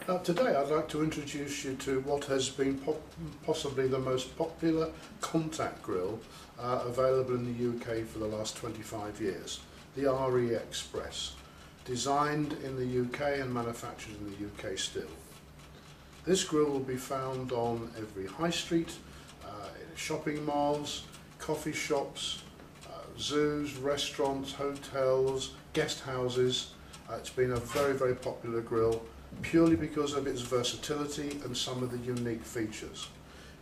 Today I'd like to introduce you to what has been possibly the most popular contact grill available in the UK for the last 25 years, the RE Express, designed in the UK and manufactured in the UK still. This grill will be found on every high street, in shopping malls, coffee shops, zoos, restaurants, hotels, guest houses. It's been a very popular grill purely because of its versatility and some of the unique features.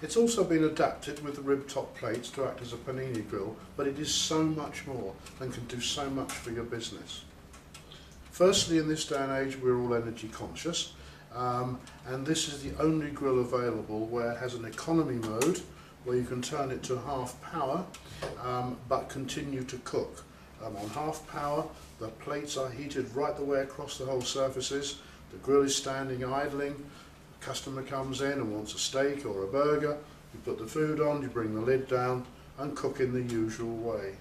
It's also been adapted with the rib top plates to act as a panini grill, but it is so much more and can do so much for your business. Firstly, in this day and age we're all energy conscious, and this is the only grill available where it has an economy mode where you can turn it to half power but continue to cook. On half power the plates are heated right the way across the whole surfaces. The grill is standing idling. The customer comes in and wants a steak or a burger. You put the food on, you bring the lid down and cook in the usual way.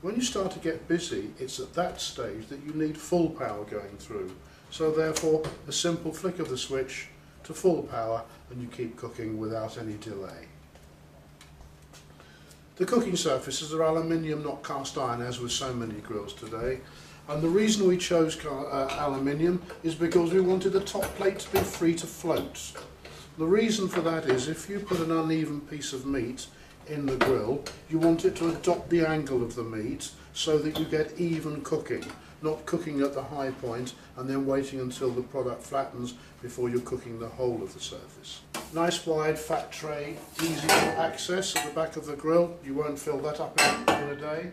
When you start to get busy, it's at that stage that you need full power going through. So therefore a simple flick of the switch to full power and you keep cooking without any delay. The cooking surfaces are aluminium, not cast iron, as with so many grills today. And the reason we chose aluminium is because we wanted the top plate to be free to float. The reason for that is if you put an uneven piece of meat in the grill, you want it to adopt the angle of the meat so that you get even cooking, not cooking at the high point and then waiting until the product flattens before you're cooking the whole of the surface. Nice wide fat tray, easy to access at the back of the grill. You won't fill that up in a day.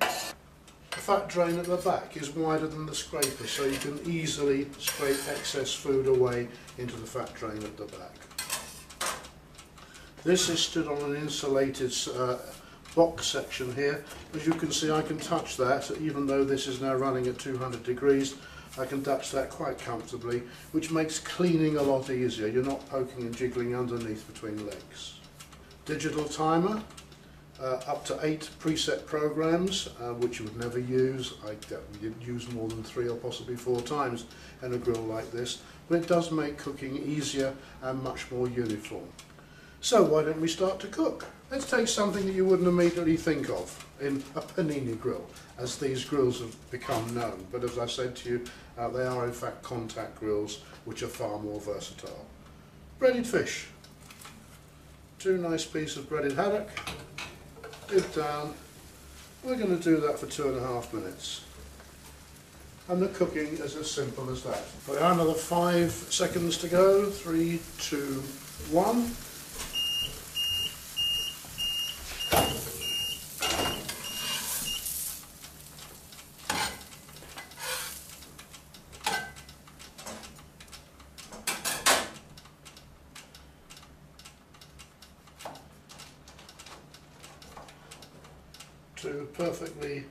The fat drain at the back is wider than the scraper, so you can easily scrape excess food away into the fat drain at the back. This is stood on an insulated box section here. As you can see, I can touch that, even though this is now running at 200 degrees. I can touch that quite comfortably, which makes cleaning a lot easier. You're not poking and jiggling underneath between legs. Digital timer. Up to 8 preset programs, which you would never use. You'd use more than 3 or possibly 4 times in a grill like this, but it does make cooking easier and much more uniform. So why don't we start to cook? Let's take something that you wouldn't immediately think of in a panini grill, as these grills have become known, but as I said to you, they are in fact contact grills which are far more versatile. Breaded fish. 2 nice pieces of breaded haddock. Lid down. We're going to do that for 2.5 minutes. And the cooking is as simple as that. We have another 5 seconds to go. 3, 2, 1. Two perfectly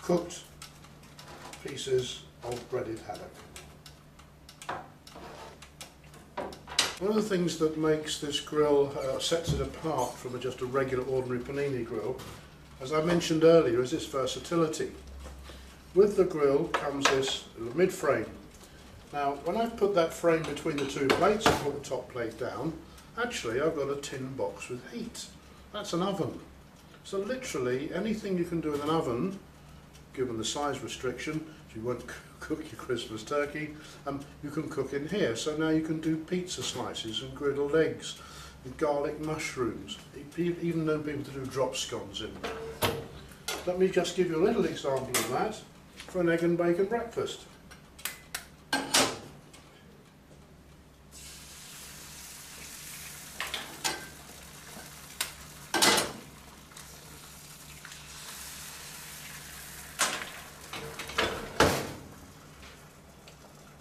cooked pieces of breaded haddock. One of the things that makes this grill, sets it apart from just a regular ordinary panini grill, as I mentioned earlier, is its versatility. With the grill comes this mid-frame. Now when I've put that frame between the 2 plates and put the top plate down, actually I've got a tin box with heat. That's an oven. So literally anything you can do in an oven, given the size restriction, so you won't cook your Christmas turkey, you can cook in here. So now you can do pizza slices and griddled eggs, and garlic mushrooms, even known people to do drop scones in. Let me just give you a little example of that for an egg and bacon breakfast.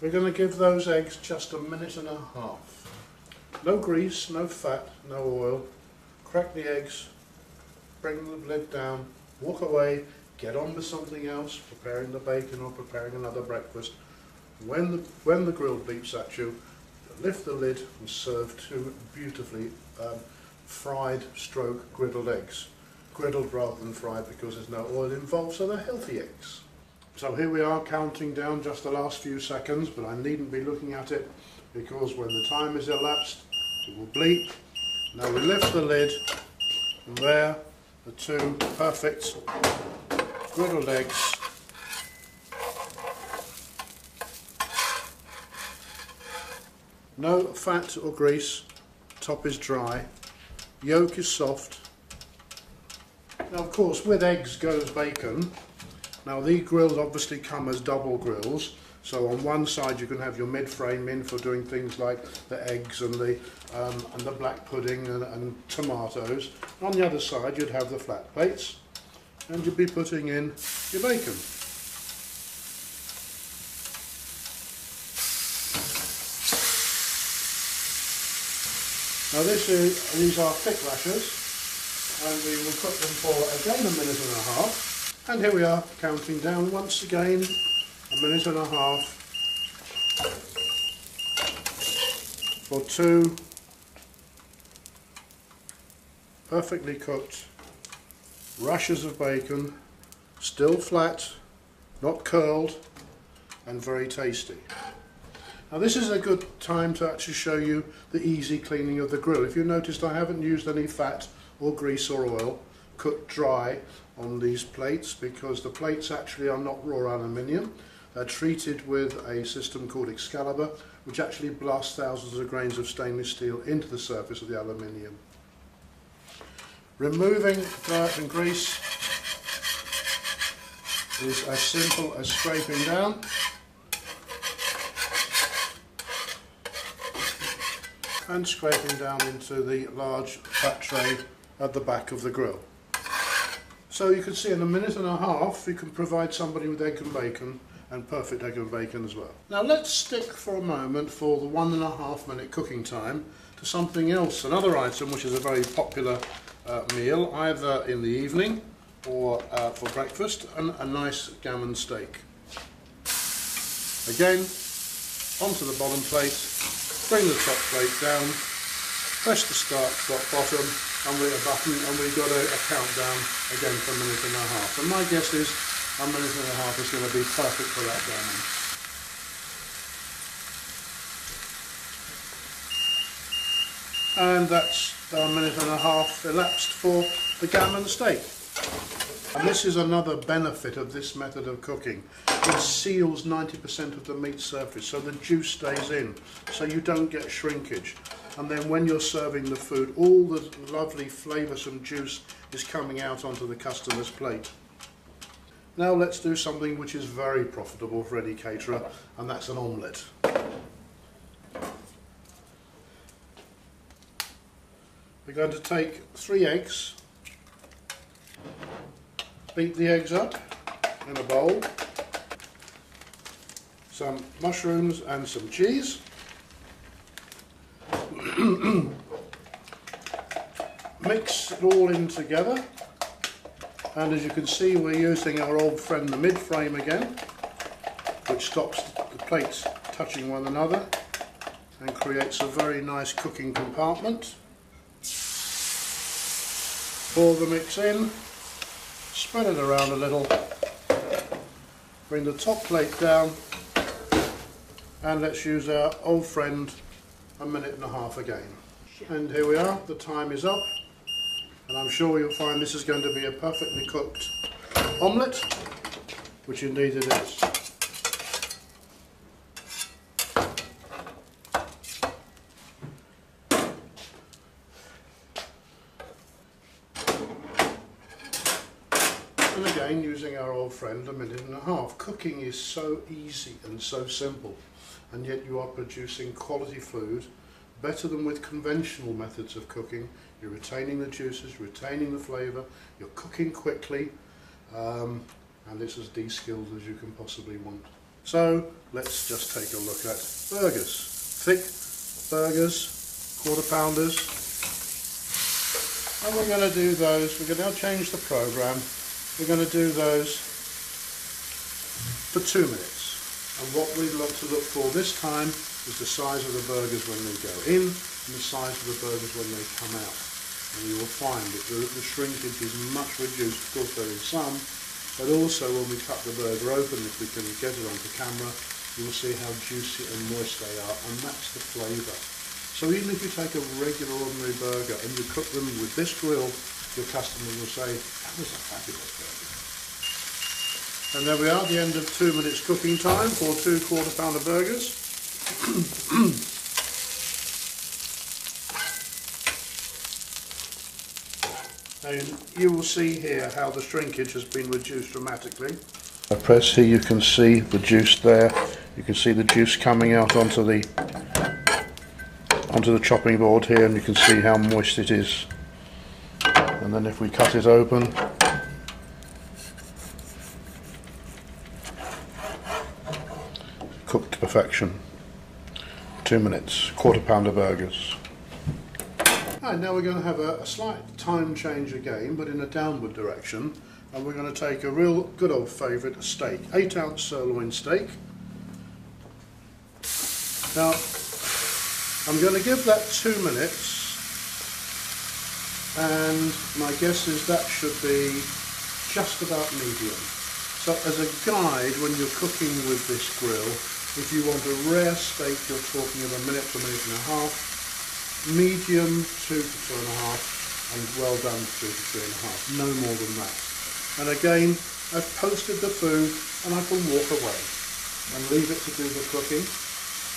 We're going to give those eggs just 1.5 minutes. No grease, no fat, no oil. Crack the eggs, bring the lid down, walk away, get on with something else, preparing the bacon or preparing another breakfast. When the grill beeps at you, lift the lid and serve 2 beautifully fried stroke griddled eggs. Griddled rather than fried because there's no oil involved, so they're healthy eggs. So here we are counting down just the last few seconds, but I needn't be looking at it because when the time is elapsed it will bleep. Now we lift the lid, and there are two perfect griddled eggs. No fat or grease, top is dry, yolk is soft. Now of course with eggs goes bacon. Now these grills obviously come as double grills, so on one side you can have your mid-frame in for doing things like the eggs and the black pudding and tomatoes. On the other side you'd have the flat plates and you'd be putting in your bacon. Now these are thick rashers, and we will cook them for again a minute and a half. And here we are counting down once again, a minute and a half for two perfectly cooked rashers of bacon, still flat, not curled, and very tasty. Now this is a good time to actually show you the easy cleaning of the grill. If you noticed, I haven't used any fat or grease or oil, cooked dry on these plates, because the plates actually are not raw aluminium. They're treated with a system called Excalibur, which actually blasts thousands of grains of stainless steel into the surface of the aluminium. Removing dirt and grease is as simple as scraping down. And scraping down into the large fat tray at the back of the grill. So you can see in a minute and a half you can provide somebody with egg and bacon, and perfect egg and bacon as well. Now let's stick for a moment for the 1.5 minute cooking time to something else, another item which is a very popular meal either in the evening or for breakfast, and a nice gammon steak. Again, onto the bottom plate. Bring the top plate down, press the start bottom and we've got a countdown again for a minute and a half. And my guess is a minute and a half is going to be perfect for that gammon. And that's a minute and a half elapsed for the gammon steak. And this is another benefit of this method of cooking. It seals 90% of the meat surface, so the juice stays in, so you don't get shrinkage. And then when you're serving the food, all the lovely flavoursome juice is coming out onto the customer's plate. Now let's do something which is very profitable for any caterer, and that's an omelette. We're going to take 3 eggs, beat the eggs up in a bowl, some mushrooms and some cheese, mix it all in together, and as you can see we're using our old friend the mid-frame again, which stops the plates touching one another and creates a very nice cooking compartment. Pour the mix in, spread it around a little, bring the top plate down, and let's use our old friend a minute and a half again. And here we are, the time is up, and I'm sure you'll find this is going to be a perfectly cooked omelette, which indeed it is. And again, using our old friend, a minute and a half. Cooking is so easy and so simple, and yet you are producing quality food, better than with conventional methods of cooking. You're retaining the juices, retaining the flavour, you're cooking quickly, and it's as de-skilled as you can possibly want. So let's just take a look at burgers. Thick burgers, quarter pounders, and we're going to do those. We're going to now change the programme. We're going to do those for 2 minutes, and what we'd like to look for this time is the size of the burgers when they go in and the size of the burgers when they come out. And you will find that the shrinkage is much reduced. Of course there is some, but also when we cut the burger open, if we can get it onto camera, you'll see how juicy and moist they are, and that's the flavour. So even if you take a regular ordinary burger and you cook them with this grill, your customer will say, that was a fabulous burger. And there we are at the end of 2 minutes cooking time for 2 quarter-pounder burgers. And you will see here how the shrinkage has been reduced dramatically. I press here, you can see the juice there. You can see the juice coming out onto the chopping board here, and you can see how moist it is. And then if we cut it open, cooked to perfection. 2 minutes, quarter-pounder burgers. Right, now we're going to have a slight time change again, but in a downward direction, and we're going to take a real good old favourite steak, 8-ounce sirloin steak. Now, I'm going to give that 2 minutes, and my guess is that should be just about medium. So as a guide, when you're cooking with this grill, if you want a rare steak, you're talking of 1 minute to 1.5 minutes. Medium 2 to 2.5, and well done 2 to 3.5, no more than that. And again, I've posted the food and I can walk away and leave it to do the cooking.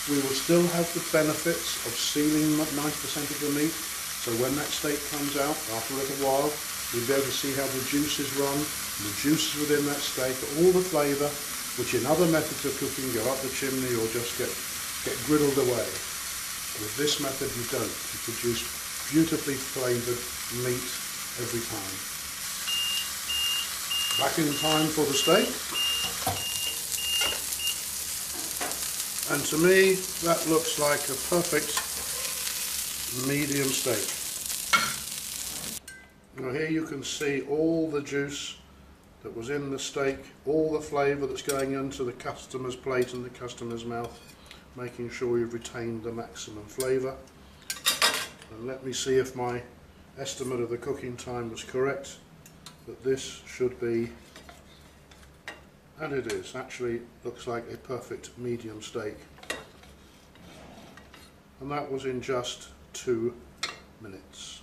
We will still have the benefits of sealing 90% of the meat, so when that steak comes out after a little while, you'll be able to see how the juices run, the juices within that steak, all the flavour, which in other methods of cooking go up the chimney or just get griddled away. With this method you don't. You produce beautifully flavoured meat every time. Back in time for the steak. And to me that looks like a perfect medium steak. Now here you can see all the juice that was in the steak, all the flavour that's going into the customer's plate and the customer's mouth, making sure you've retained the maximum flavour. And let me see if my estimate of the cooking time was correct, that this should be, and it is, actually looks like a perfect medium steak. And that was in just 2 minutes.